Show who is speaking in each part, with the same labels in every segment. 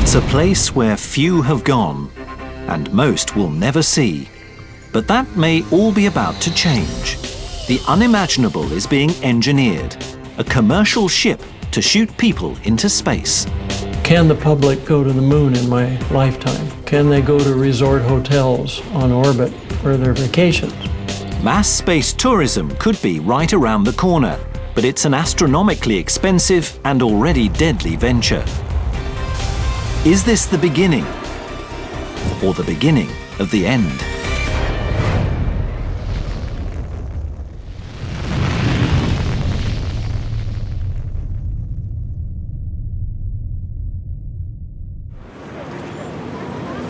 Speaker 1: It's a place where few have gone, and most will never see. But that may all be about to change. The unimaginable is being engineered. A commercial ship to shoot people into space.
Speaker 2: Can the public go to the moon in my lifetime? Can they go to resort hotels on orbit for their vacations?
Speaker 1: Mass space tourism could be right around the corner, but it's an astronomically expensive and already deadly venture. Is this the beginning, or the beginning of the end?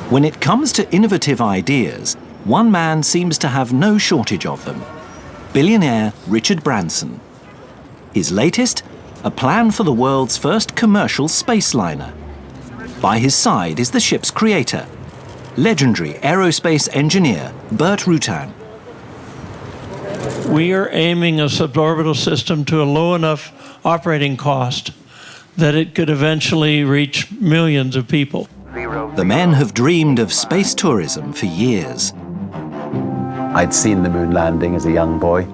Speaker 1: When it comes to innovative ideas, one man seems to have no shortage of them. Billionaire Richard Branson. His latest, a plan for the world's first commercial space liner. By his side is the ship's creator, legendary aerospace engineer Burt Rutan.
Speaker 2: We are aiming a suborbital system to a low enough operating cost that it could eventually reach millions of people.
Speaker 1: The men have dreamed of space tourism for years.
Speaker 3: I'd seen the moon landing as a young boy.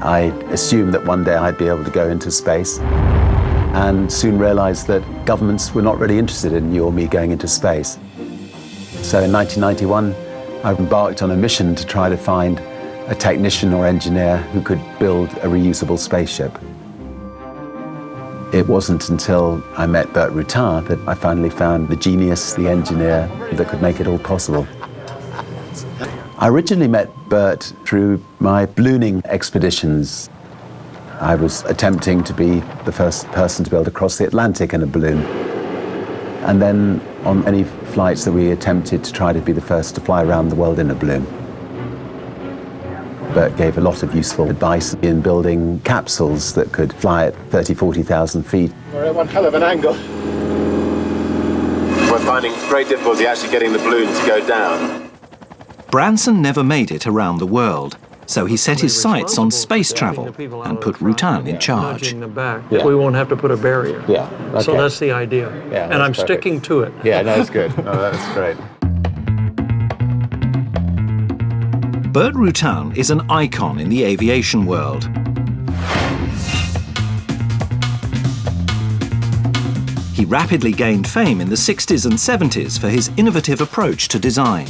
Speaker 3: I assumed that one day I'd be able to go into space, and soon realized that governments were not really interested in you or me going into space. So in 1991, I embarked on a mission to try to find a technician or engineer who could build a reusable spaceship. It wasn't until I met Burt Rutan that I finally found the genius, the engineer that could make it all possible. I originally met Burt through my ballooning expeditions. I was attempting to be the first person to be able to cross the Atlantic in a balloon. And then on any flights that we attempted to try to be the first to fly around the world in a balloon. Burt gave a lot of useful advice in building capsules that could fly at 30,000, 40,000 feet.
Speaker 4: We're at one hell of an angle. We're finding great difficulty actually getting the balloon to go down.
Speaker 1: Branson never made it around the world, so he set his sights on space travel and put Rutan in charge.
Speaker 2: Yeah. We won't have to put a barrier.
Speaker 3: Yeah, okay.
Speaker 2: So that's the idea.
Speaker 3: Yeah,
Speaker 2: and I'm
Speaker 3: perfect.
Speaker 2: sticking to it.
Speaker 3: Yeah, no, that's good. No, that's great.
Speaker 1: Burt Rutan is an icon in the aviation world. He rapidly gained fame in the 60s and 70s for his innovative approach to design.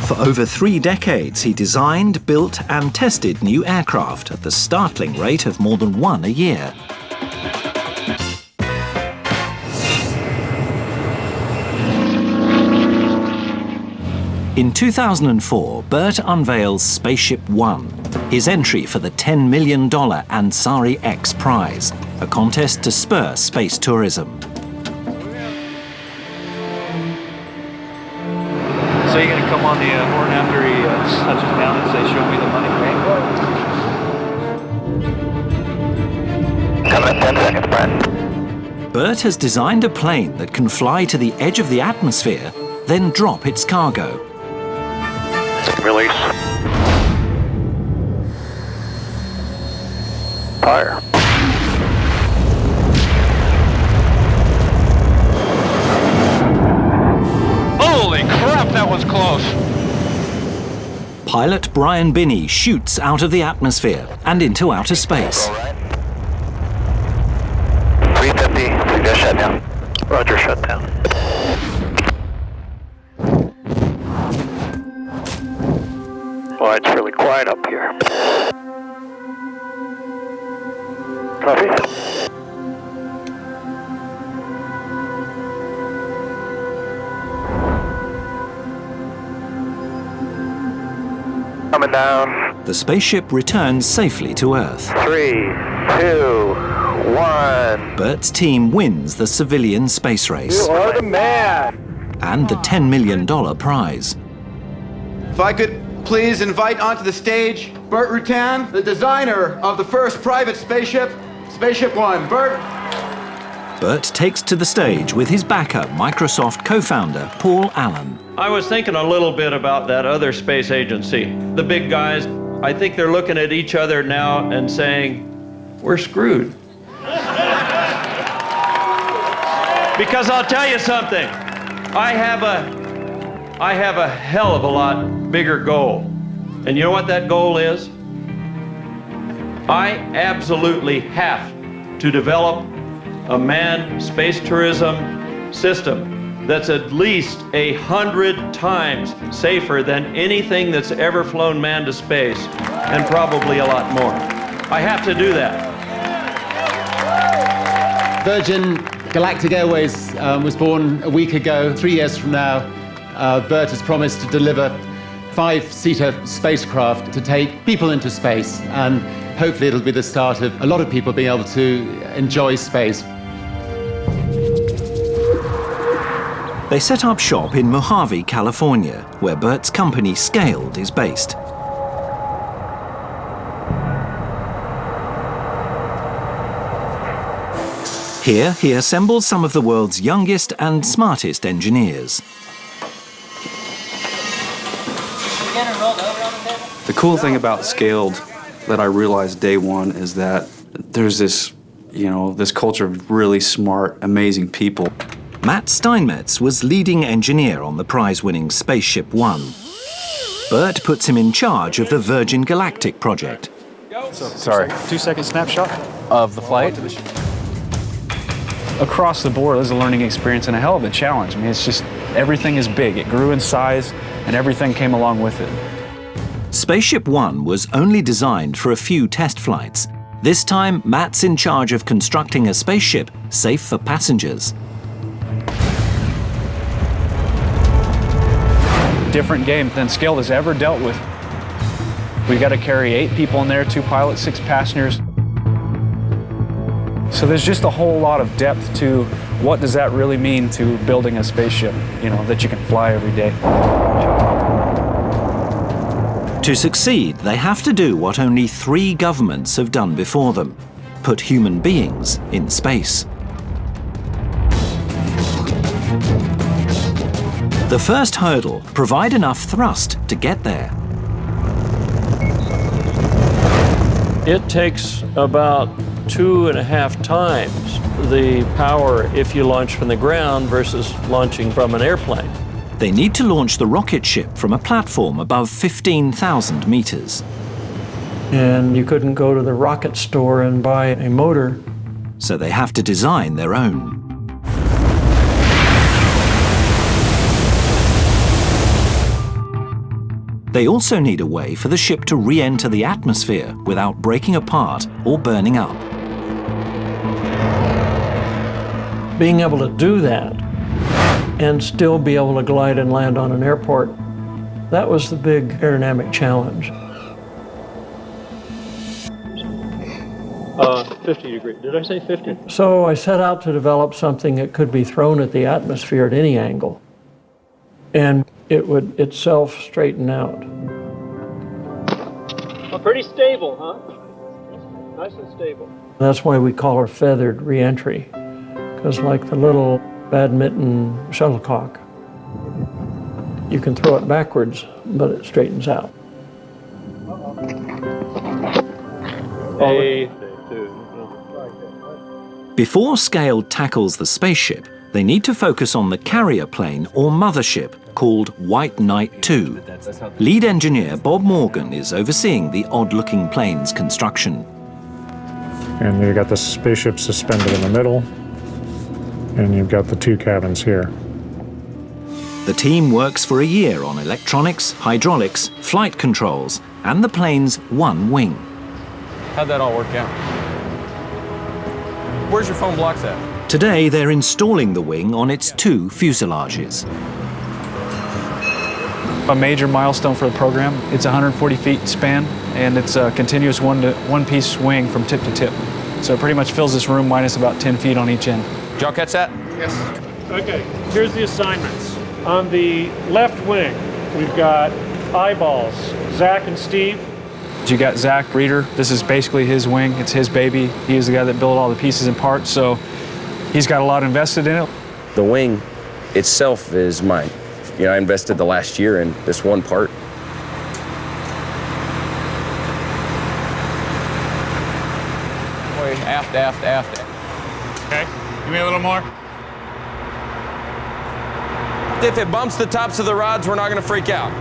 Speaker 1: For over 3 decades, he designed, built and tested new aircraft at the startling rate of more than one a year. In 2004, Burt unveils Spaceship One, his entry for the $10 million Ansari X prize, a contest to spur space tourism.
Speaker 5: So you're going to come on the horn after he touches down and say, "Show me the money," right?
Speaker 6: Coming in 10 seconds, Brad.
Speaker 1: Burt has designed a plane that can fly to the edge of the atmosphere, then drop its cargo.
Speaker 6: Release. Fire.
Speaker 5: Holy crap, that was close.
Speaker 1: Pilot Brian Binney shoots out of the atmosphere and into outer space.
Speaker 6: 350, suggest shutdown. Roger, shutdown. Well, it's really quiet up here. Copy. Coming down.
Speaker 1: The spaceship returns safely to Earth.
Speaker 6: 3, 2, 1.
Speaker 1: Burt's team wins the civilian space race
Speaker 6: You are the man.
Speaker 1: and the $10 million prize.
Speaker 7: If I could please invite onto the stage Burt Rutan, the designer of the first private spaceship, Spaceship One. Burt.
Speaker 1: Bert takes to the stage with his backer, Microsoft co-founder Paul Allen.
Speaker 2: I was thinking a little bit about that other space agency. The big guys, I think they're looking at each other now and saying, we're screwed. Because I'll tell you something, I have a hell of a lot bigger goal. And you know what that goal is? I absolutely have to develop a manned space tourism system that's at least 100 times safer than anything that's ever flown manned to space, and probably a lot more. I have to do that.
Speaker 7: Virgin Galactic Airways was born a week ago. 3 years from now, Bert has promised to deliver 5-seater spacecraft to take people into space, and hopefully it'll be the start of a lot of people being able to enjoy space.
Speaker 1: They set up shop in Mojave, California, where Bert's company Scaled is based. Here, he assembles some of the world's youngest and smartest engineers.
Speaker 8: The cool thing about Scaled that I realized day one is that there's this, this culture of really smart, amazing people.
Speaker 1: Matt Steinmetz was leading engineer on the prize-winning Spaceship One. Bert puts him in charge of the Virgin Galactic project.
Speaker 9: Sorry.
Speaker 5: 2-second snapshot
Speaker 9: Of the flight?
Speaker 5: Across the board, it was a learning experience and a hell of a challenge. I mean, it's just, everything is big. It grew in size, and everything came along with it.
Speaker 1: Spaceship One was only designed for a few test flights. This time, Matt's in charge of constructing a spaceship safe for passengers.
Speaker 5: Different game than Scaled has ever dealt with. We got to carry 8 people in there, 2 pilots, 6 passengers. So there's just a whole lot of depth to what does that really mean to building a spaceship, that you can fly every day.
Speaker 1: To succeed, they have to do what only 3 governments have done before them: put human beings in space. The first hurdle: provide enough thrust to get there.
Speaker 2: It takes about 2.5 times the power if you launch from the ground versus launching from an airplane.
Speaker 1: They need to launch the rocket ship from a platform above 15,000 meters.
Speaker 2: And you couldn't go to the rocket store and buy a motor.
Speaker 1: So they have to design their own. They also need a way for the ship to re-enter the atmosphere without breaking apart or burning up.
Speaker 2: Being able to do that and still be able to glide and land on an airport, that was the big aerodynamic challenge. 50 degrees. Did I say 50? So I set out to develop something that could be thrown at the atmosphere at any angle, and it would itself straighten out.
Speaker 10: Well, pretty stable, huh? Nice and stable.
Speaker 2: That's why we call her feathered reentry, because like the little badminton shuttlecock, you can throw it backwards, but it straightens out.
Speaker 1: Before Scaled tackles the spaceship, they need to focus on the carrier plane or mothership called White Knight 2. Lead engineer Bob Morgan is overseeing the odd-looking plane's construction.
Speaker 11: And you've got the spaceship suspended in the middle, and you've got the 2 cabins here.
Speaker 1: The team works for a year on electronics, hydraulics, flight controls, and the plane's one wing.
Speaker 9: How'd that all work out? Where's your foam blocks at?
Speaker 1: Today, they're installing the wing on its 2 fuselages.
Speaker 5: A major milestone for the program. It's 140 feet span, and it's a continuous one-piece wing from tip to tip. So it pretty much fills this room minus about 10 feet on each end.
Speaker 9: Did y'all catch that?
Speaker 10: Yes. Okay, here's the assignments. On the left wing, we've got eyeballs, Zach and Steve.
Speaker 5: You got Zach Reeder. This is basically his wing. It's his baby. He was the guy that built all the pieces and parts. So He's got a lot invested in it.
Speaker 12: The wing itself is mine. You know, I invested the last year in this one part.
Speaker 9: Boy, aft, aft, aft.
Speaker 13: Okay, give me a little more.
Speaker 9: If it bumps the tops of the rods, we're not going to freak out.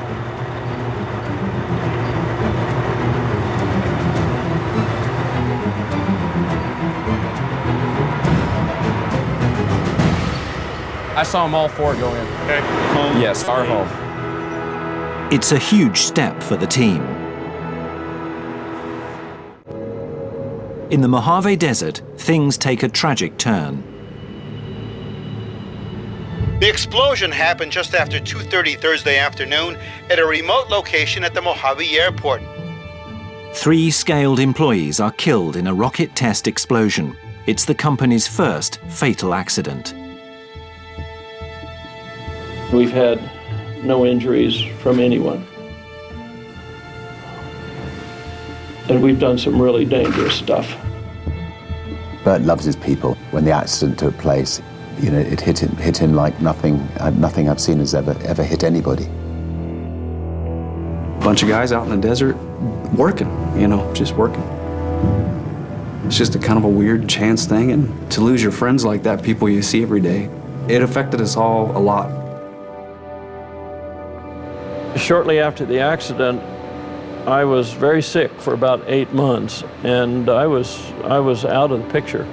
Speaker 9: I saw them all four go in.
Speaker 13: Okay.
Speaker 9: Home. Yes, our home.
Speaker 1: It's a huge step for the team. In the Mojave Desert, things take a tragic turn.
Speaker 14: The explosion happened just after 2:30 Thursday afternoon at a remote location at the Mojave Airport.
Speaker 1: 3 scaled employees are killed in a rocket test explosion. It's the company's first fatal accident.
Speaker 2: We've had no injuries from anyone. And we've done some really dangerous stuff.
Speaker 3: Bert loves his people. When the accident took place, you know, it hit him like nothing I've seen has ever hit anybody.
Speaker 8: A bunch of guys out in the desert working, you know, just working. It's just a kind of a weird chance thing, and to lose your friends like that, people you see every day, it affected us all a lot.
Speaker 2: Shortly after the accident, I was very sick for about 8 months, and I was out of the picture.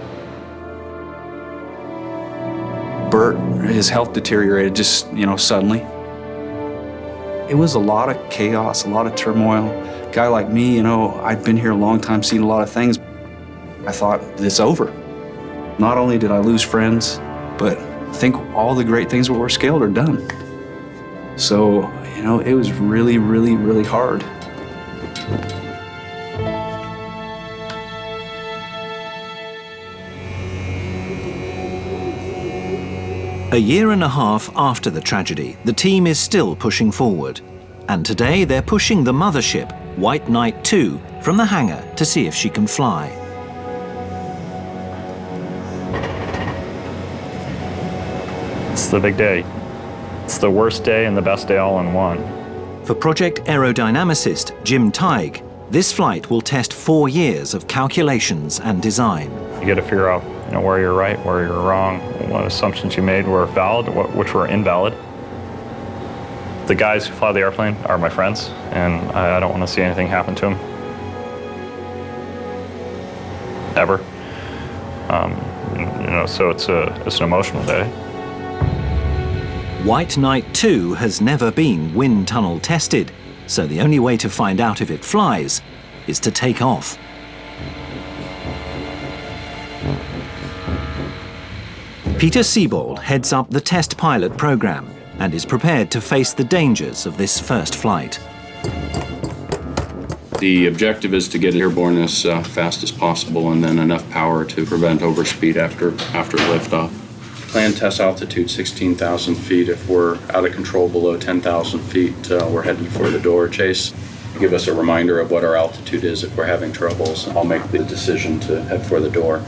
Speaker 8: Bert, his health deteriorated just, you know, suddenly. It was a lot of chaos, a lot of turmoil. A guy like me, you know, I'd been here a long time, seen a lot of things. I thought, it's over. Not only did I lose friends, but I think all the great things that were scaled are done. So, you know, it was really, really, really hard.
Speaker 1: A year and a half after the tragedy, the team is still pushing forward. And today they're pushing the mothership, White Knight 2, from the hangar to see if she can fly.
Speaker 11: It's the big day. It's the worst day and the best day all in one.
Speaker 1: For project aerodynamicist Jim Teig, this flight will test 4 years of calculations and design.
Speaker 11: You got to figure out, you know, where you're right, where you're wrong, what assumptions you made were valid, which were invalid. The guys who fly the airplane are my friends, and I don't want to see anything happen to them. Ever. You know, so it's an emotional day.
Speaker 1: White Knight 2 has never been wind tunnel tested, so the only way to find out if it flies is to take off. Peter Siebold heads up the test pilot program and is prepared to face the dangers of this first flight.
Speaker 15: The objective is to get airborne as fast as possible and then enough power to prevent overspeed after liftoff. Planned test altitude 16,000 feet. If we're out of control below 10,000 feet, we're heading for the door. Chase, give us a reminder of what our altitude is if we're having troubles. I'll make the decision to head for the door.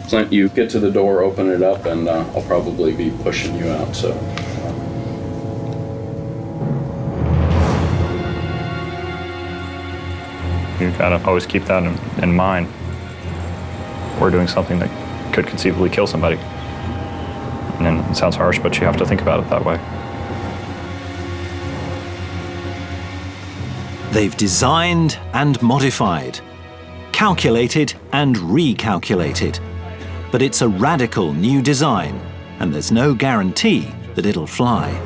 Speaker 15: Clint, you get to the door, open it up, and I'll probably be pushing you out. So.
Speaker 11: You've got to always keep that in mind. We're doing something that could conceivably kill somebody. And it sounds harsh, but you have to think about it that way.
Speaker 1: They've designed and modified, calculated and recalculated. But it's a radical new design, and there's no guarantee that it'll fly.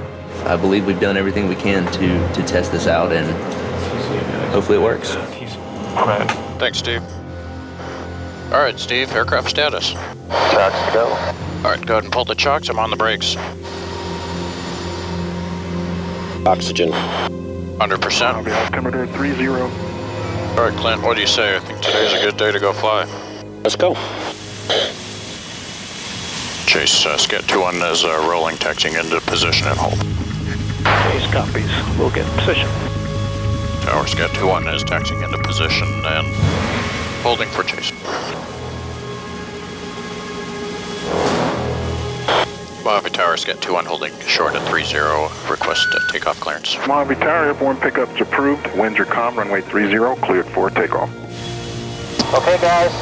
Speaker 16: I believe we've done everything we can to test this out, and hopefully it works.
Speaker 6: Thanks, Steve. All right, Steve, aircraft status.
Speaker 17: Chocks to go.
Speaker 6: All right, go ahead and pull the chocks. I'm on the brakes.
Speaker 17: Oxygen.
Speaker 6: 100%.
Speaker 17: Altimeter 30.
Speaker 6: All right, Clint, what do you say? I think today's a good day to go fly.
Speaker 17: Let's go.
Speaker 6: Chase, Scat 2-1 is rolling, taxiing into position and hold.
Speaker 17: Chase copies. We'll get in position.
Speaker 6: Tower, Scat 2-1 is taxiing into position and holding for Chase. Scout 2-1 holding short at 30. Request takeoff clearance.
Speaker 17: Mojave Tower, airborne pickup's approved. Winds are calm, runway 30, cleared for takeoff.
Speaker 18: Okay, guys,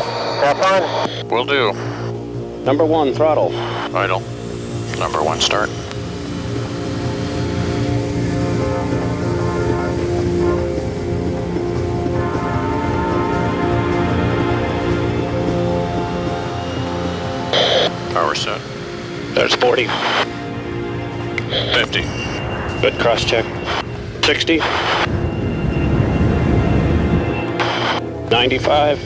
Speaker 18: have fun.
Speaker 6: Will do.
Speaker 17: Number 1, throttle.
Speaker 6: Idle. Number 1, start. Power set.
Speaker 17: There's 40.
Speaker 6: 50.
Speaker 17: Good cross check. 60. 95.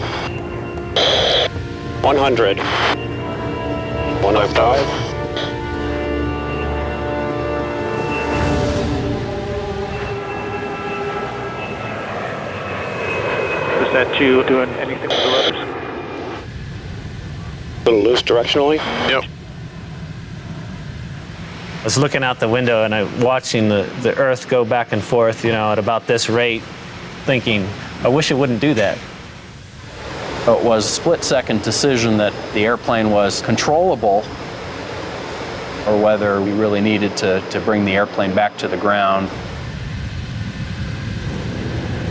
Speaker 17: 100. 105. Is that you doing anything with the rudders? A little loose directionally?
Speaker 6: Yep.
Speaker 19: I was looking out the window and I'm watching the Earth go back and forth, at about this rate, thinking, I wish it wouldn't do that.
Speaker 20: It was a split-second decision that the airplane was controllable or whether we really needed to bring the airplane back to the ground.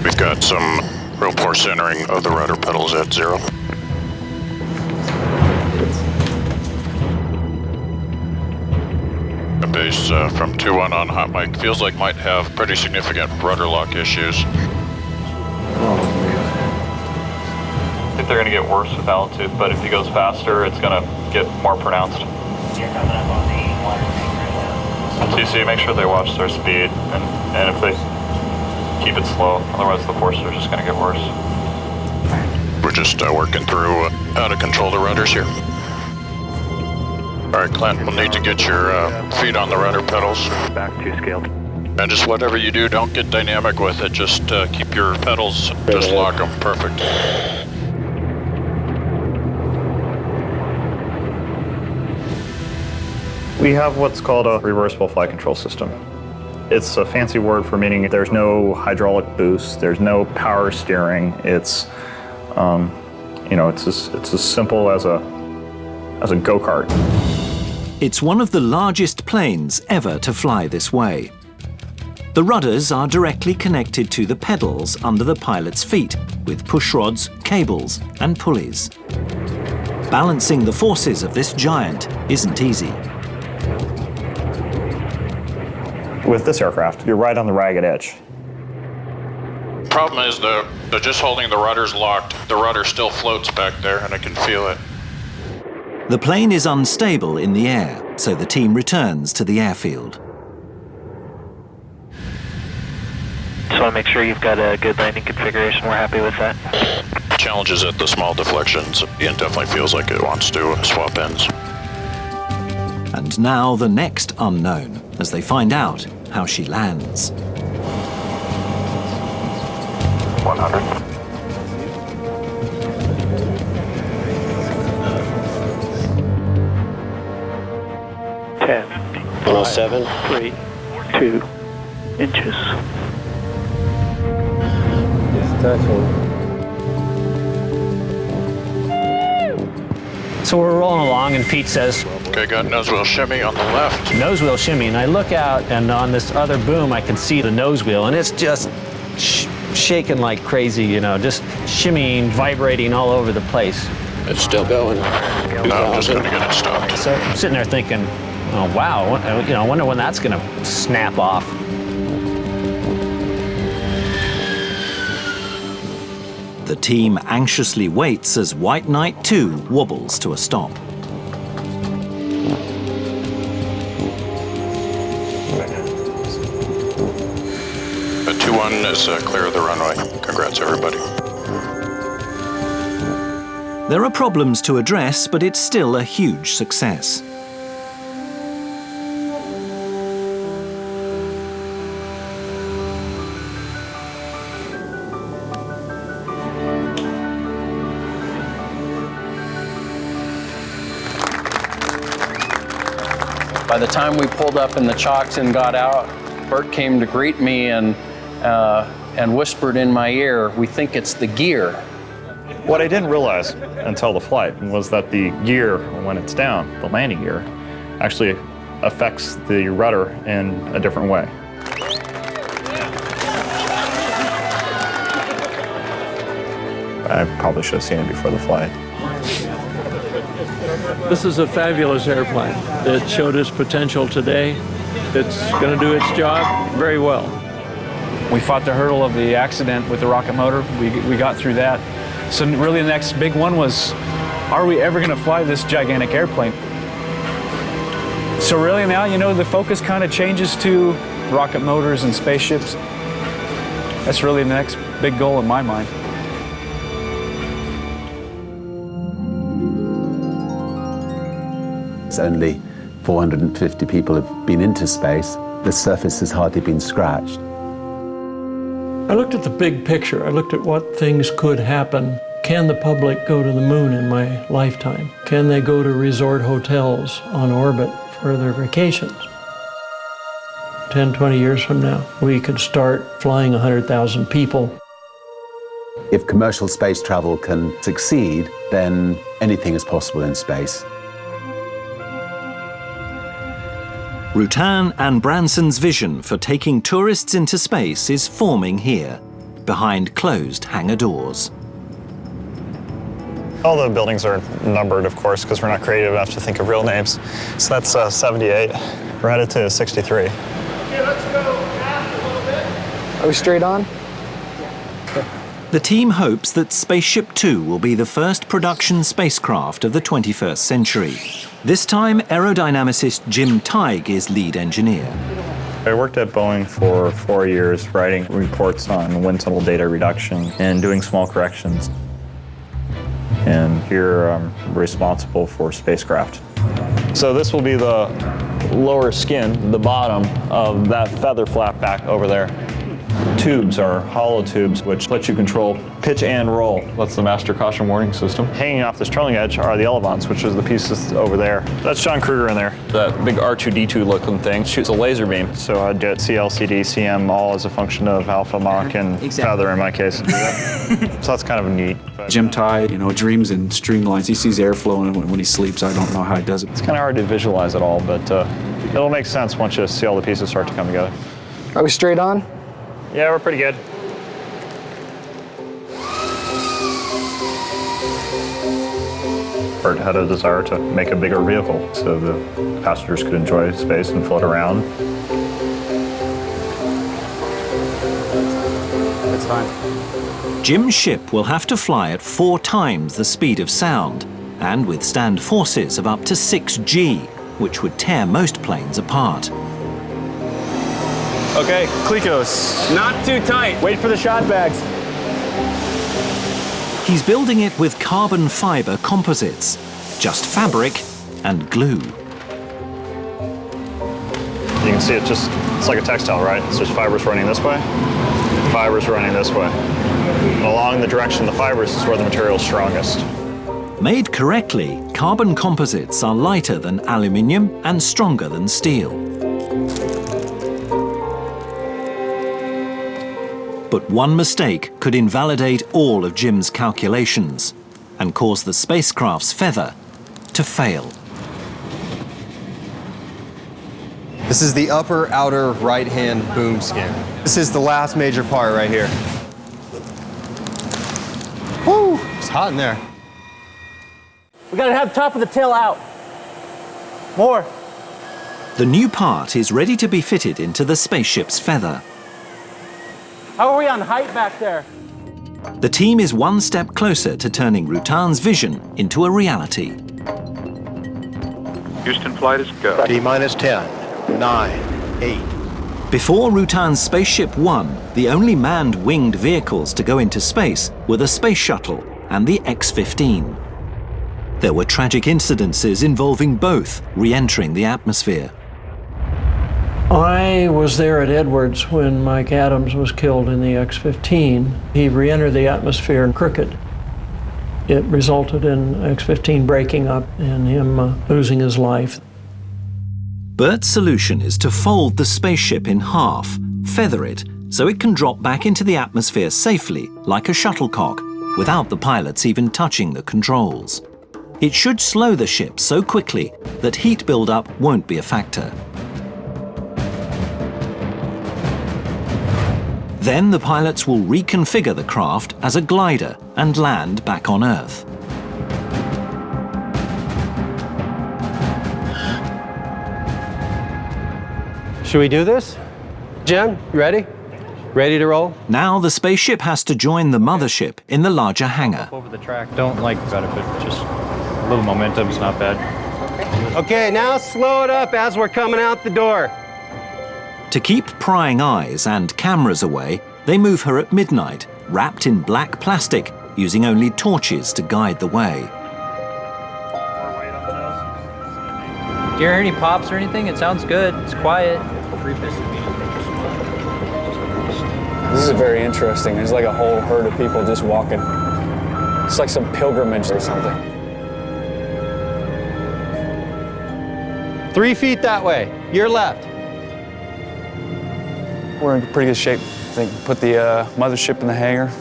Speaker 6: We've got some real poor centering of the rudder pedals at 0. Base from 2-1 on hot mic feels like might have pretty significant rudder lock issues.
Speaker 11: I think they're going to get worse with altitude, but if he goes faster, it's going to get more pronounced. TC, make sure they watch their speed, and if they keep it slow, otherwise the forces are just going to get worse.
Speaker 6: We're just working through how to control the rudders here. All right, Clint, we'll need to get your feet on the rudder pedals.
Speaker 17: Back 2 scaled.
Speaker 6: And just whatever you do, don't get dynamic with it. Just keep your pedals, just lock them. Perfect.
Speaker 11: We have what's called a reversible flight control system. It's a fancy word for meaning there's no hydraulic boost, there's no power steering. It's, it's as simple as a go-kart.
Speaker 1: It's one of the largest planes ever to fly this way. The rudders are directly connected to the pedals under the pilot's feet with push rods, cables, and pulleys. Balancing the forces of this giant isn't easy.
Speaker 11: With this aircraft, you're right on the ragged edge.
Speaker 6: Problem is they're just holding the rudders locked. The rudder still floats back there, and I can feel it.
Speaker 1: The plane is unstable in the air, so the team returns to the airfield.
Speaker 18: Just want to make sure you've got a good landing configuration. We're happy with that.
Speaker 6: Challenges at the small deflections. Ian definitely feels like it wants to swap ends.
Speaker 1: And now the next unknown, as they find out how she lands.
Speaker 17: 100. Ten.
Speaker 18: 107.
Speaker 17: 3, 2 inches.
Speaker 19: So we're rolling along and Pete says,
Speaker 6: Okay, got nose wheel shimmy on the left.
Speaker 19: nose wheel shimmy, and I look out and on this other boom I can see the nose wheel and it's just shaking like crazy, just shimmying, vibrating all over the place.
Speaker 17: It's still going.
Speaker 6: No, I'm just going to get it stopped.
Speaker 19: So I'm sitting there thinking, oh wow, I wonder when that's going to snap off.
Speaker 1: The team anxiously waits as White Knight 2 wobbles to a stop.
Speaker 6: The 2-1 is clear of the runway. Congrats, everybody.
Speaker 1: There are problems to address, but it's still a huge success.
Speaker 20: By the time we pulled up in the chocks and got out, Bert came to greet me and whispered in my ear, "We think it's the gear."
Speaker 11: What I didn't realize until the flight was that the gear, when it's down, the landing gear, actually affects the rudder in a different way. I probably should have seen it before the flight.
Speaker 2: This is a fabulous airplane. It showed its potential today. It's going to do its job very well.
Speaker 5: We fought the hurdle of the accident with the rocket motor. We got through that. So really the next big one was, are we ever going to fly this gigantic airplane? So really now, you know, the focus kind of changes to rocket motors and spaceships. That's really the next big goal in my mind.
Speaker 3: It's only 450 people have been into space. The surface has hardly been scratched.
Speaker 10: I looked at the big picture. I looked at what things could happen. Can the public go to the moon in my lifetime? Can they go to resort hotels on orbit for their vacations? 10, 20 years from now, we could start flying 100,000 people.
Speaker 3: If commercial space travel can succeed, then anything is possible in space.
Speaker 1: Rutan and Branson's vision for taking tourists into space is forming here, behind closed hangar doors.
Speaker 11: All the buildings are numbered, of course, because we're not creative enough to think of real names. So that's 78. We're headed to 63.
Speaker 2: Okay, let's go aft a little bit.
Speaker 5: Are we straight on?
Speaker 1: The team hopes that Spaceship Two will be the first production spacecraft of the 21st century. This time, aerodynamicist Jim Tighe is lead engineer.
Speaker 11: I worked at Boeing for 4 years, writing reports on wind tunnel data reduction and doing small corrections. And here I'm responsible for spacecraft. So this will be the lower skin, the bottom of that feather flap back over there. Tubes are hollow tubes which let you control pitch and roll. That's the master caution warning system. Hanging off this trailing edge are the elevons, which is the pieces over there. That's John Kruger in there. That big R2-D2 looking thing shoots a laser beam. So I'd get CLCD, CM all as a function of alpha, Mach, and feather in my case. So that's kind of neat.
Speaker 8: Jim Tighe, you know, dreams in streamlines. He sees airflow, and when he sleeps, I don't know how he does it.
Speaker 11: It's kind of hard to visualize it all, but it'll make sense once you see all the pieces start to come together.
Speaker 5: Are we straight on?
Speaker 11: Yeah, we're pretty good. Bert had a desire to make a bigger vehicle so the passengers could enjoy space and float around.
Speaker 5: That's fine.
Speaker 1: Jim's ship will have to fly at 4 times the speed of sound and withstand forces of up to 6G, which would tear most planes apart.
Speaker 5: Okay, Clicos. Not too tight. Wait for the shot bags.
Speaker 1: He's building it with carbon fiber composites, just fabric and glue.
Speaker 11: You can see it's like a textile, right? So there's fibers running this way, fibers running this way. And along the direction of the fibers is where the material is strongest.
Speaker 1: Made correctly, carbon composites are lighter than aluminium and stronger than steel. But one mistake could invalidate all of Jim's calculations and cause the spacecraft's feather to fail.
Speaker 21: This is the upper outer right-hand boom skin. This is the last major part right here. Woo! It's hot in there.
Speaker 19: We gotta have top of the tail out. More.
Speaker 1: The new part is ready to be fitted into the spaceship's feather.
Speaker 19: How are we on height back there?
Speaker 1: The team is one step closer to turning Rutan's vision into a reality.
Speaker 17: Houston flight is go.
Speaker 14: T-minus 10, 9, 8.
Speaker 1: Before Rutan's Spaceship One, the only manned winged vehicles to go into space were the Space Shuttle and the X-15. There were tragic incidences involving both re-entering the atmosphere.
Speaker 10: I was there at Edwards when Mike Adams was killed in the X-15. He re-entered the atmosphere crooked. It resulted in X-15 breaking up and him losing his life.
Speaker 1: Bert's solution is to fold the spaceship in half, feather it, so it can drop back into the atmosphere safely, like a shuttlecock, without the pilots even touching the controls. It should slow the ship so quickly that heat buildup won't be a factor. Then the pilots will reconfigure the craft as a glider and land back on Earth.
Speaker 21: Should we do this? Jen, you ready? Ready to roll?
Speaker 1: Now the spaceship has to join the mothership in the larger hangar.
Speaker 11: Over the track, don't like about it, but just a little momentum's not bad.
Speaker 21: Okay, now slow it up as we're coming out the door.
Speaker 1: To keep prying eyes and cameras away, they move her at midnight, wrapped in black plastic, using only torches to guide the way.
Speaker 4: Do you hear any pops or anything? It sounds good. It's quiet.
Speaker 5: This is very interesting. There's like a whole herd of people just walking. It's like some pilgrimage or something.
Speaker 21: 3 feet that way. Your left.
Speaker 5: We're in pretty good shape. I think put the mothership in the hangar.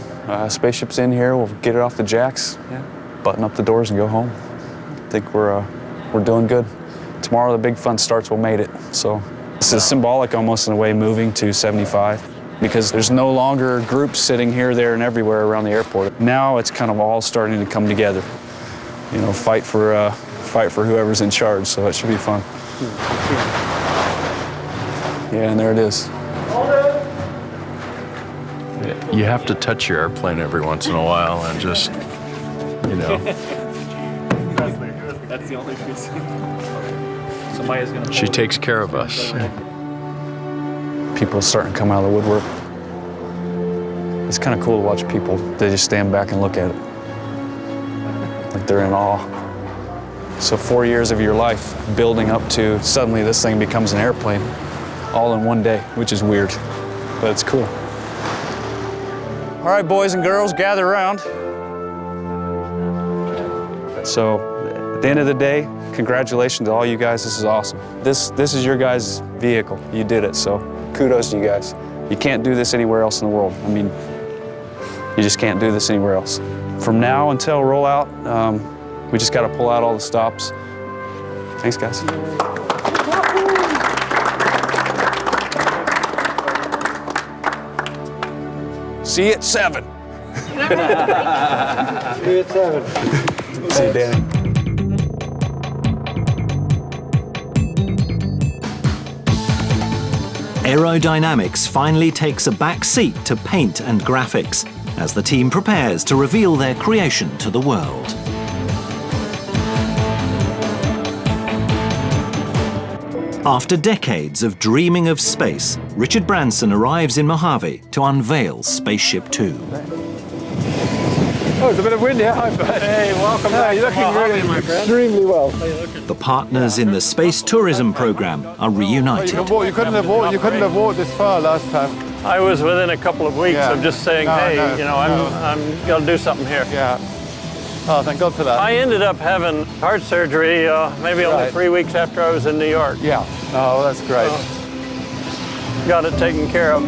Speaker 5: Spaceship's in here. We'll get it off the jacks. Yeah. Button up the doors and go home. I think we're doing good. Tomorrow the big fun starts. We made it. So this is symbolic almost in a way, moving to 75, because there's no longer groups sitting here, there, and everywhere around the airport. Now it's kind of all starting to come together. You know, fight for whoever's in charge. So it should be fun. Yeah, and there it is.
Speaker 22: You have to touch your airplane every once in a while and just, you know.
Speaker 5: That's the only reason. Somebody's gonna.
Speaker 22: She takes care of us.
Speaker 5: People are starting to come out of the woodwork. It's kind of cool to watch people. They just stand back and look at it. Like they're in awe. So 4 years of your life building up to suddenly this thing becomes an airplane all in one day, which is weird, but it's cool. All right, boys and girls, gather around. So at the end of the day, congratulations to all you guys. This is awesome. This is your guys' vehicle. You did it, so kudos to you guys. You can't do this anywhere else in the world. I mean, you just can't do this anywhere else. From now until rollout, we just got to pull out all the stops. Thanks, guys. See you at 7.
Speaker 21: See you at 7.
Speaker 5: See you, Danny.
Speaker 1: Aerodynamics finally takes a back seat to paint and graphics as the team prepares to reveal their creation to the world. After decades of dreaming of space, Richard Branson arrives in Mojave to unveil Spaceship Two.
Speaker 21: Oh, it's a bit of wind here. Hi, bud. Hey, welcome back. You're looking really extremely well.
Speaker 1: The partners in the space tourism program are reunited.
Speaker 21: You couldn't have walked this far last time.
Speaker 10: I was within a couple of weeks of just saying, I'm going to do something here.
Speaker 21: Yeah. Oh, thank God for that.
Speaker 10: I ended up having heart surgery maybe only 3 weeks after I was in New York.
Speaker 21: Yeah. Oh, that's great.
Speaker 10: Got it taken care of.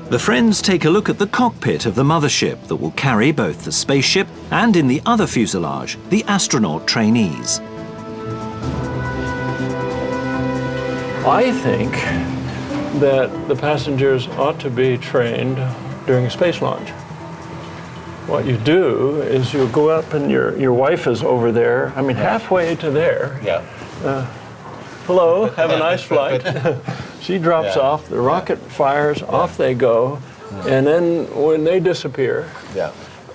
Speaker 1: The friends take a look at the cockpit of the mothership that will carry both the spaceship and, in the other fuselage, the astronaut trainees.
Speaker 10: I think that the passengers ought to be trained during a space launch. What you do is you go up and your wife is over there, I mean halfway to there.
Speaker 21: Yeah.
Speaker 10: Hello, have a nice flight. She drops off, the rocket fires, off they go, and then when they disappear,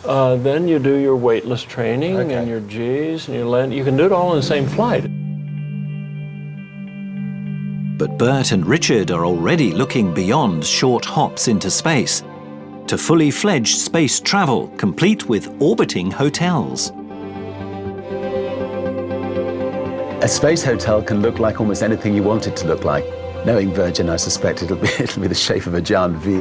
Speaker 10: then you do your weightless training and your G's and you land. You can do it all in the same flight.
Speaker 1: But Bert and Richard are already looking beyond short hops into space to fully fledged space travel, complete with orbiting hotels.
Speaker 3: A space hotel can look like almost anything you want it to look like. Knowing Virgin, I suspect it'll be the shape of a giant V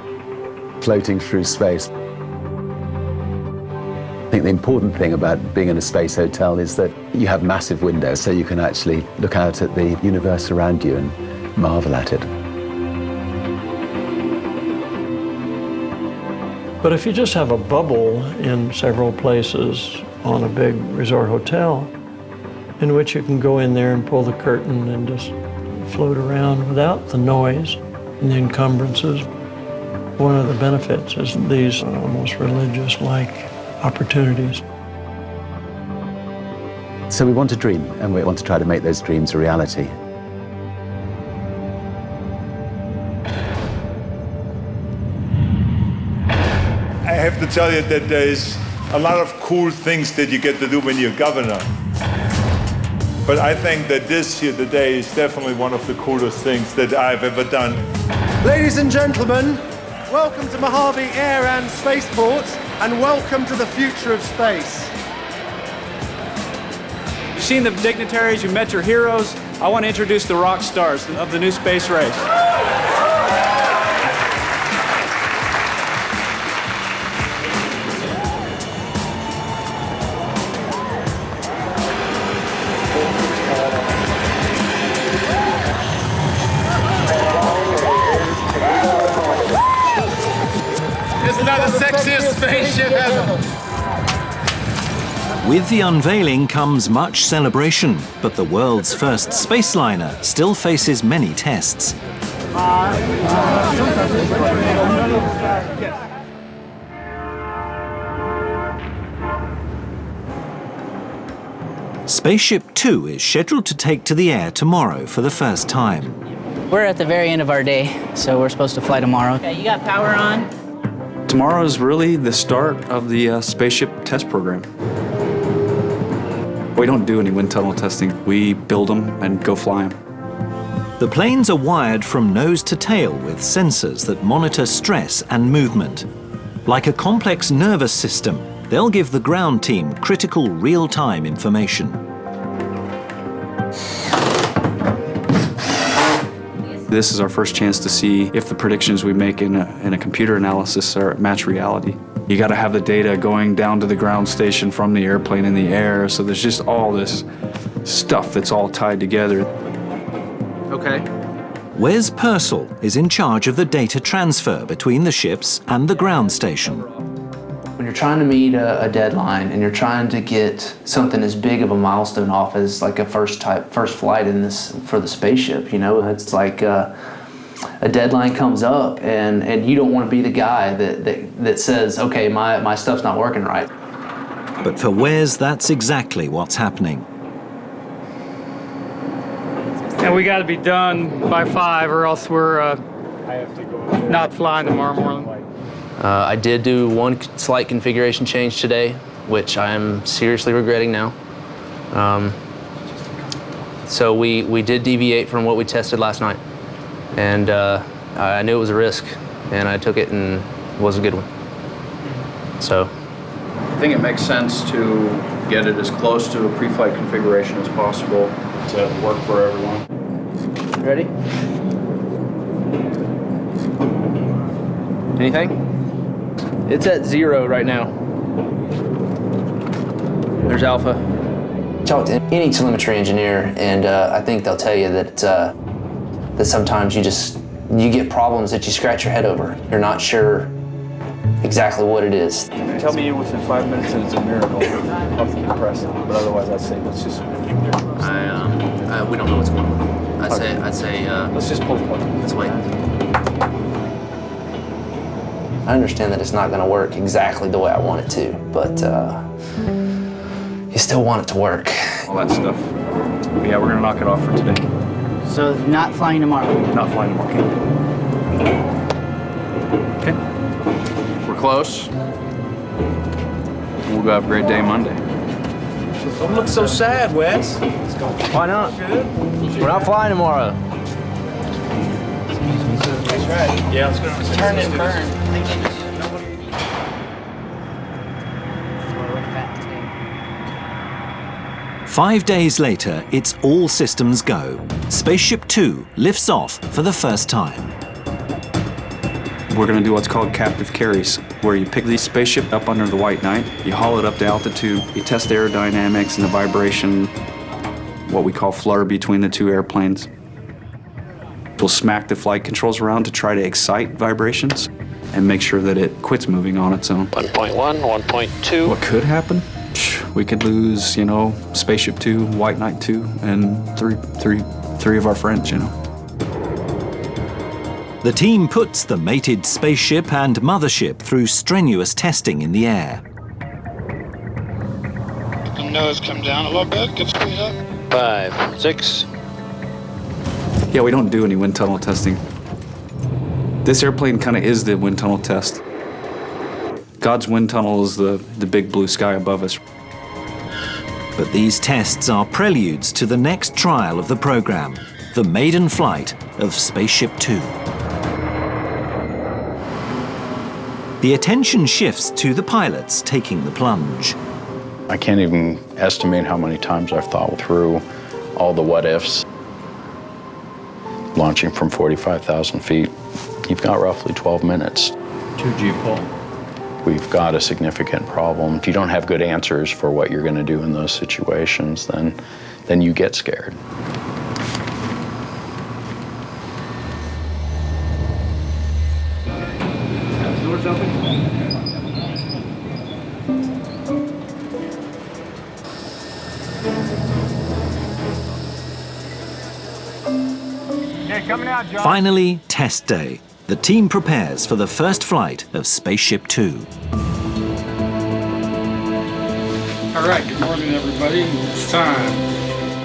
Speaker 3: floating through space. I think the important thing about being in a space hotel is that you have massive windows, so you can actually look out at the universe around you and marvel at it.
Speaker 10: But if you just have a bubble in several places on a big resort hotel in which you can go in there and pull the curtain and just float around without the noise and the encumbrances. One of the benefits is these almost religious-like opportunities.
Speaker 3: So we want to dream, and we want to try to make those dreams a reality.
Speaker 7: I have to tell you that there is a lot of cool things that you get to do when you're governor. But I think that this here today is definitely one of the coolest things that I've ever done.
Speaker 21: Ladies and gentlemen, welcome to Mojave Air and Spaceport, and welcome to the future of space.
Speaker 5: You've seen the dignitaries, you met your heroes. I want to introduce the rock stars of the new space race.
Speaker 9: It's not the sexiest spaceship ever.
Speaker 1: With the unveiling comes much celebration, but the world's first spaceliner still faces many tests. Spaceship 2 is scheduled to take to the air tomorrow for the first time.
Speaker 12: We're at the very end of our day, so we're supposed to fly tomorrow. Okay, you got power on?
Speaker 8: Tomorrow is really the start of the spaceship test program. We don't do any wind tunnel testing. We build them and go fly them.
Speaker 1: The planes are wired from nose to tail with sensors that monitor stress and movement. Like a complex nervous system, they'll give the ground team critical real-time information.
Speaker 8: This is our first chance to see if the predictions we make in a computer analysis match reality. You got to have the data going down to the ground station from the airplane in the air, so there's just all this stuff that's all tied together.
Speaker 5: Okay.
Speaker 1: Wes Purcell is in charge of the data transfer between the ships and the ground station.
Speaker 16: When you're trying to meet a deadline and you're trying to get something as big of a milestone off as like a first flight in this for the spaceship, you know, it's like a deadline comes up and you don't want to be the guy that says, okay, my stuff's not working right.
Speaker 1: But for Wes, that's exactly what's happening.
Speaker 23: And we got to be done by 5 or else we're not flying tomorrow morning.
Speaker 16: I did do one slight configuration change today, which I am seriously regretting now. So we did deviate from what we tested last night. And I knew it was a risk, and I took it, and it was a good one. So
Speaker 15: I think it makes sense to get it as close to a pre-flight configuration as possible to work for everyone.
Speaker 16: Ready? Anything? It's at 0 right now. There's Alpha. Talk to any telemetry engineer, and I think they'll tell you that that sometimes you get problems that you scratch your head over. You're not sure exactly what it is.
Speaker 5: If you tell me within 5 minutes that it's a miracle, I'll think impressive. But otherwise, I'd say let's just.
Speaker 16: We don't know what's going on. I'd say.
Speaker 5: Let's just pull the plug.
Speaker 16: Let's wait. I understand that it's not going to work exactly the way I want it to, but you still want it to work.
Speaker 5: All that stuff. Yeah, we're going to knock it off for today.
Speaker 12: So not flying tomorrow?
Speaker 5: Not flying tomorrow.
Speaker 15: Okay. We're close. We'll go have a great day Monday.
Speaker 19: Don't look so sad, Wes. Why not? We're not flying tomorrow.
Speaker 23: That's right.
Speaker 5: Yeah, let's go.
Speaker 12: Turn and burn.
Speaker 1: 5 days later, it's all systems go. Spaceship 2 lifts off for the first time.
Speaker 8: We're going to do what's called captive carries, where you pick the spaceship up under the white night, you haul it up to altitude, you test aerodynamics and the vibration, what we call flutter between the two airplanes. We'll smack the flight controls around to try to excite vibrations and make sure that it quits moving on its own.
Speaker 6: 1.1, 1.2.
Speaker 8: What could happen? we could lose, you know, Spaceship 2, White Knight 2, and three of our friends, you know.
Speaker 1: The team puts the mated spaceship and mothership through strenuous testing in the air.
Speaker 13: The nose come down a little bit, get speed up. 5, 6.
Speaker 8: Yeah, we don't do any wind tunnel testing. This airplane kind of is the wind tunnel test. God's wind tunnel is the big blue sky above us.
Speaker 1: But these tests are preludes to the next trial of the program, the maiden flight of Spaceship 2. The attention shifts to the pilots taking the plunge.
Speaker 22: I can't even estimate how many times I've thought through all the what ifs. Launching from 45,000 feet, you've got roughly 12 minutes.
Speaker 10: 2G pull.
Speaker 22: We've got a significant problem. If you don't have good answers for what you're going to do in those situations, then you get scared.
Speaker 23: Doors open. Okay, coming out, John.
Speaker 1: Finally, test day. The team prepares for the first flight of Spaceship 2.
Speaker 23: All right, good morning, everybody. It's time.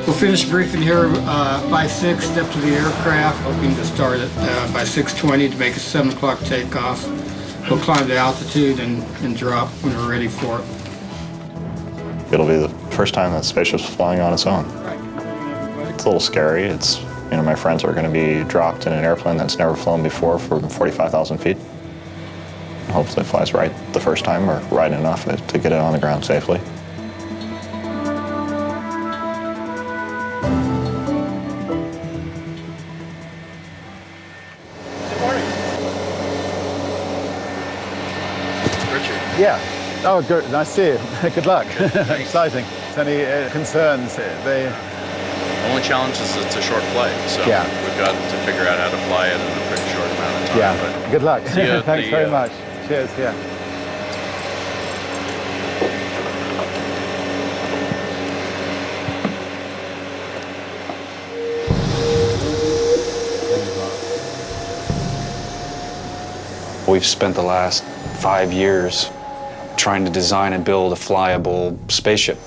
Speaker 23: We'll finish briefing here by 6, step to the aircraft, hoping to start it by 6:20 to make a 7 o'clock takeoff. We'll climb to altitude and drop when we're ready for it.
Speaker 18: It'll be the first time that spaceship's flying on its own. It's a little scary. It's, you know, my friends are going to be dropped in an airplane that's never flown before from 45,000 feet. Hopefully it flies right the first time, or right enough to get it on the ground safely.
Speaker 3: Yeah. Oh, good. Nice to see you. Good luck. Exciting. Any concerns?
Speaker 15: The only challenge is it's a short flight, so
Speaker 3: Yeah.
Speaker 15: we've got to figure out how to fly it in a pretty short amount of time.
Speaker 3: Yeah.
Speaker 15: But
Speaker 3: Good luck.
Speaker 15: see you at
Speaker 3: Thanks
Speaker 15: the,
Speaker 3: very much. Cheers. Yeah.
Speaker 8: We've spent the last 5 years trying to design and build a flyable spaceship.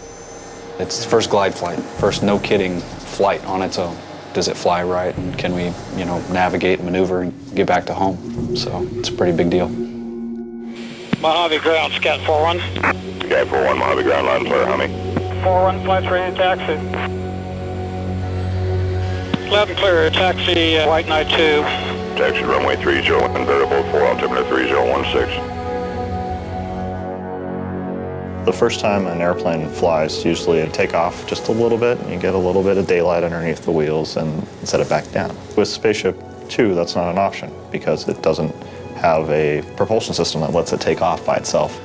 Speaker 8: It's the first glide flight, first no kidding flight on its own. Does it fly right, and can we, you know, navigate, maneuver, and get back to home? So it's a pretty big deal.
Speaker 13: Mojave ground, scat 4-1.
Speaker 17: Scat 4-1, Mojave ground, line clear, Hummy.
Speaker 23: 4-1, flight's ready to taxi.
Speaker 13: Loud and clear, taxi White Knight 2.
Speaker 17: Taxi runway 30 and variable 4 altimeter 3016.
Speaker 18: The first time an airplane flies, usually it take off just a little bit, and you get a little bit of daylight underneath the wheels and set it back down. With Spaceship 2, that's not an option because it doesn't have a propulsion system that lets it take off by itself.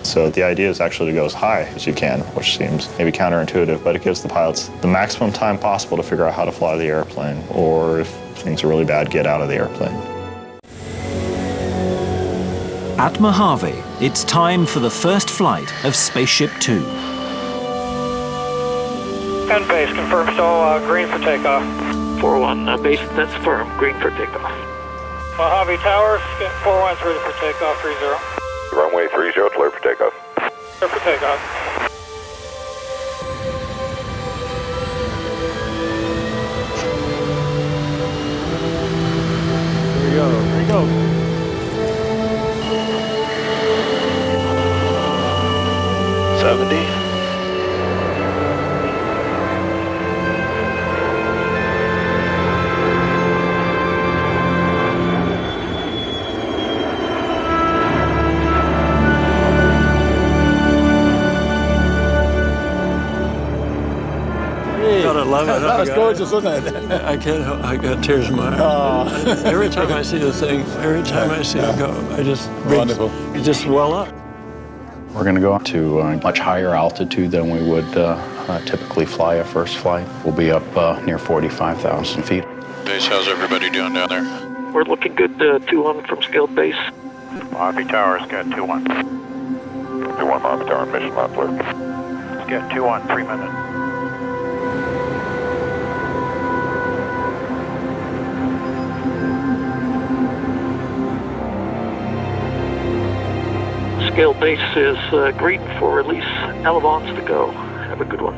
Speaker 18: So the idea is actually to go as high as you can, which seems maybe counterintuitive, but it gives the pilots the maximum time possible to figure out how to fly the airplane, or if things are really bad, get out of the airplane.
Speaker 1: At Mojave, it's time for the first flight of Spaceship 2.
Speaker 23: And base, confirm still green for takeoff.
Speaker 20: 4-1, base, that's firm, green for takeoff.
Speaker 23: Mojave Tower, 4-1's ready for takeoff, 30.
Speaker 17: Runway 30, clear for takeoff.
Speaker 23: Clear for takeoff.
Speaker 10: Here we go. Here we go. Gotta love it.
Speaker 3: That was gorgeous, wasn't it?
Speaker 10: I can't help, I got tears in my eyes. Every time I see the thing, every time I see it go, I just,
Speaker 22: Wonderful.
Speaker 10: You just well up.
Speaker 22: We're going to go to a much higher altitude than we would typically fly a first flight. We'll be up near 45,000 feet.
Speaker 6: Base, how's everybody doing down there?
Speaker 20: We're looking good, 2-1 from scaled base.
Speaker 17: Mojave Tower, scat 2-1. 2-1 Mom Tower mission map clear.
Speaker 13: Let's get 2-1, 3 minutes.
Speaker 20: Scale base is green for release. Elevons to go. Have a good one.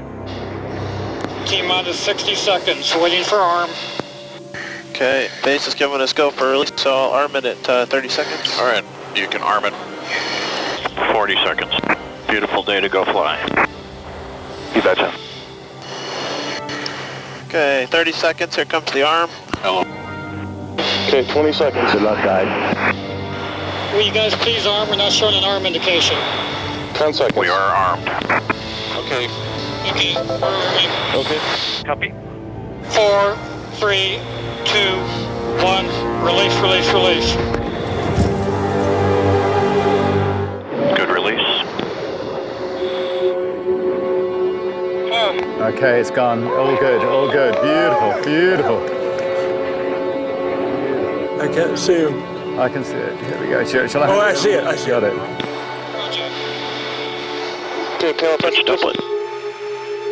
Speaker 23: T-minus 60 seconds, waiting for arm.
Speaker 2: Okay, base is giving us go for release, so I'll arm it at 30 seconds.
Speaker 6: All right, you can arm it. 40 seconds. Beautiful day to go fly.
Speaker 2: You betcha. Okay, 30 seconds, here comes the arm.
Speaker 6: Hello.
Speaker 2: Okay, 20 seconds. Good luck, guys.
Speaker 23: Will you guys please arm? We're not showing an arm indication.
Speaker 2: 10 seconds.
Speaker 6: We are armed.
Speaker 2: Okay.
Speaker 23: Okay, we're arming.
Speaker 2: Okay.
Speaker 23: Copy. 4, 3, 2, 1. Release, release, release.
Speaker 6: Good release.
Speaker 18: Okay, it's gone. All good, all good. Beautiful, beautiful.
Speaker 10: I can't see him.
Speaker 18: I can see it. Here we go. Shall
Speaker 10: Oh, I see it. I see
Speaker 18: Got it.
Speaker 2: Okay, power pitch doublet.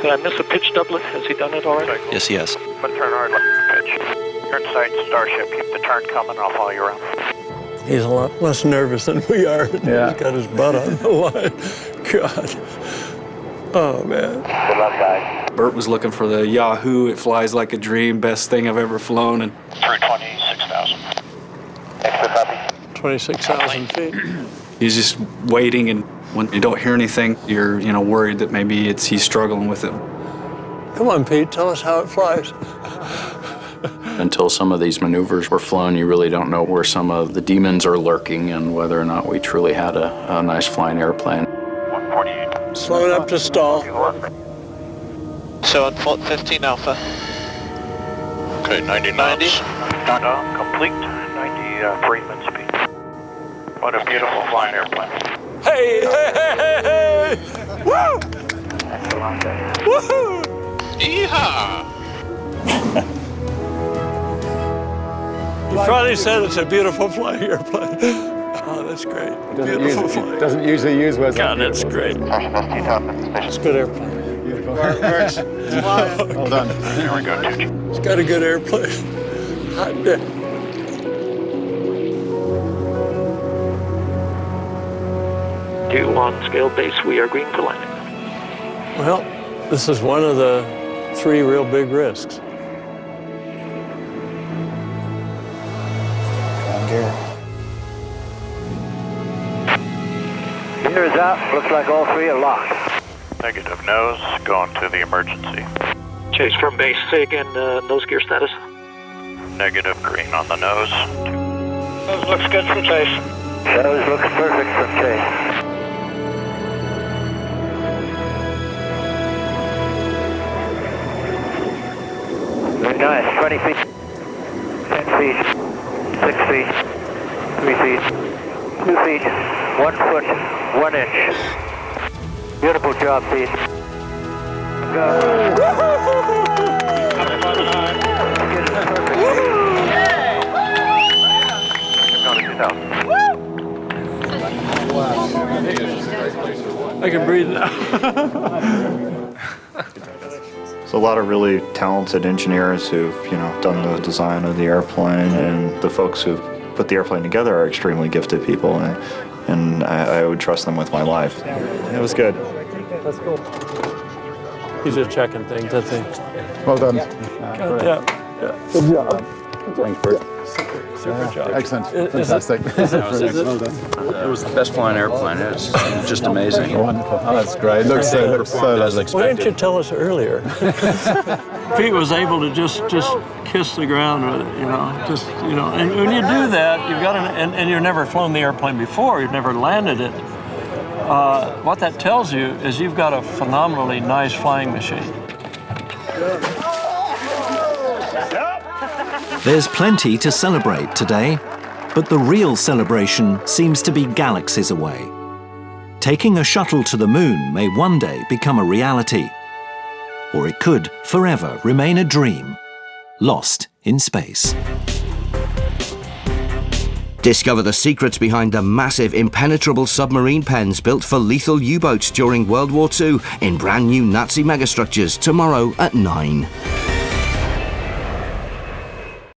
Speaker 20: Did I miss a pitch doublet? Has he done it already?
Speaker 8: Yes, he has.
Speaker 13: I'm gonna turn hard left pitch. Turn sight, Starship. Keep the turn coming. I'll follow you around.
Speaker 10: He's a lot less nervous than we are.
Speaker 18: Yeah.
Speaker 10: He's got his butt on the line. God. Oh, man.
Speaker 2: Good luck, guys.
Speaker 8: Bert was looking for the Yahoo, it flies like a dream, best thing I've ever flown. And
Speaker 13: 326,000.
Speaker 2: Extra copy.
Speaker 10: 26,000 feet.
Speaker 8: he's just waiting, and when you don't hear anything, you're worried that maybe he's struggling with it.
Speaker 10: Come on, Pete, tell us how it flies.
Speaker 22: Until some of these maneuvers were flown, you really don't know where some of the demons are lurking and whether or not we truly had a nice flying airplane.
Speaker 13: 148.
Speaker 10: Slow it up to stall.
Speaker 2: So on 15 Alpha.
Speaker 6: Okay, 90 knots.
Speaker 13: Complete. 93 min speed. What a beautiful flying airplane.
Speaker 10: Hey, hey, hey, hey, hey! Woo! Woohoo!
Speaker 6: Yeehaw!
Speaker 10: He finally said it's a beautiful flying airplane. Oh, that's great. Beautiful flying.
Speaker 18: Doesn't usually use words.
Speaker 10: God, that's great. It's a good airplane.
Speaker 18: Beautiful. Works. Well done.
Speaker 6: There we go, dude.
Speaker 10: It's got a good airplane. Hot day.
Speaker 20: On scale base, we are green for landing.
Speaker 10: Well, this is one of the 3 real big risks.
Speaker 13: Gear is out. Looks like all 3 are locked. Negative nose. Going to the emergency.
Speaker 20: Chase from base. Say again, nose gear status.
Speaker 13: Negative green on the nose.
Speaker 23: Nose looks good from Chase.
Speaker 2: Nose looks perfect from Chase. Very nice. 20 feet. 10 feet. 6 feet. 3 feet. 2 feet. 1 foot. 1 inch. Beautiful job, Pete. Go.
Speaker 10: I can breathe now.
Speaker 18: So a lot of really talented engineers who've, done the design of the airplane, and the folks who've put the airplane together are extremely gifted people, and I would trust them with my life. It was good.
Speaker 10: That's cool. He's just checking things, I think.
Speaker 18: Well done.
Speaker 10: Yeah. Good job.
Speaker 18: Thanks, Bert.
Speaker 10: Super job.
Speaker 18: Excellent. Fantastic.
Speaker 10: Well done.
Speaker 22: It was the best flying airplane. It was just amazing.
Speaker 18: Wonderful. Oh, that's great. It looks so lovely.
Speaker 10: Why didn't you tell us earlier? Pete was able to just kiss the ground with it, And when you do that, you've got and you've never flown the airplane before. You've never landed it. What that tells you is you've got a phenomenally nice flying machine.
Speaker 1: There's plenty to celebrate today, but the real celebration seems to be galaxies away. Taking a shuttle to the moon may one day become a reality, or it could forever remain a dream, lost in space.
Speaker 4: Discover the secrets behind the massive impenetrable submarine pens built for lethal U-boats during World War II in brand new Nazi megastructures tomorrow at 9.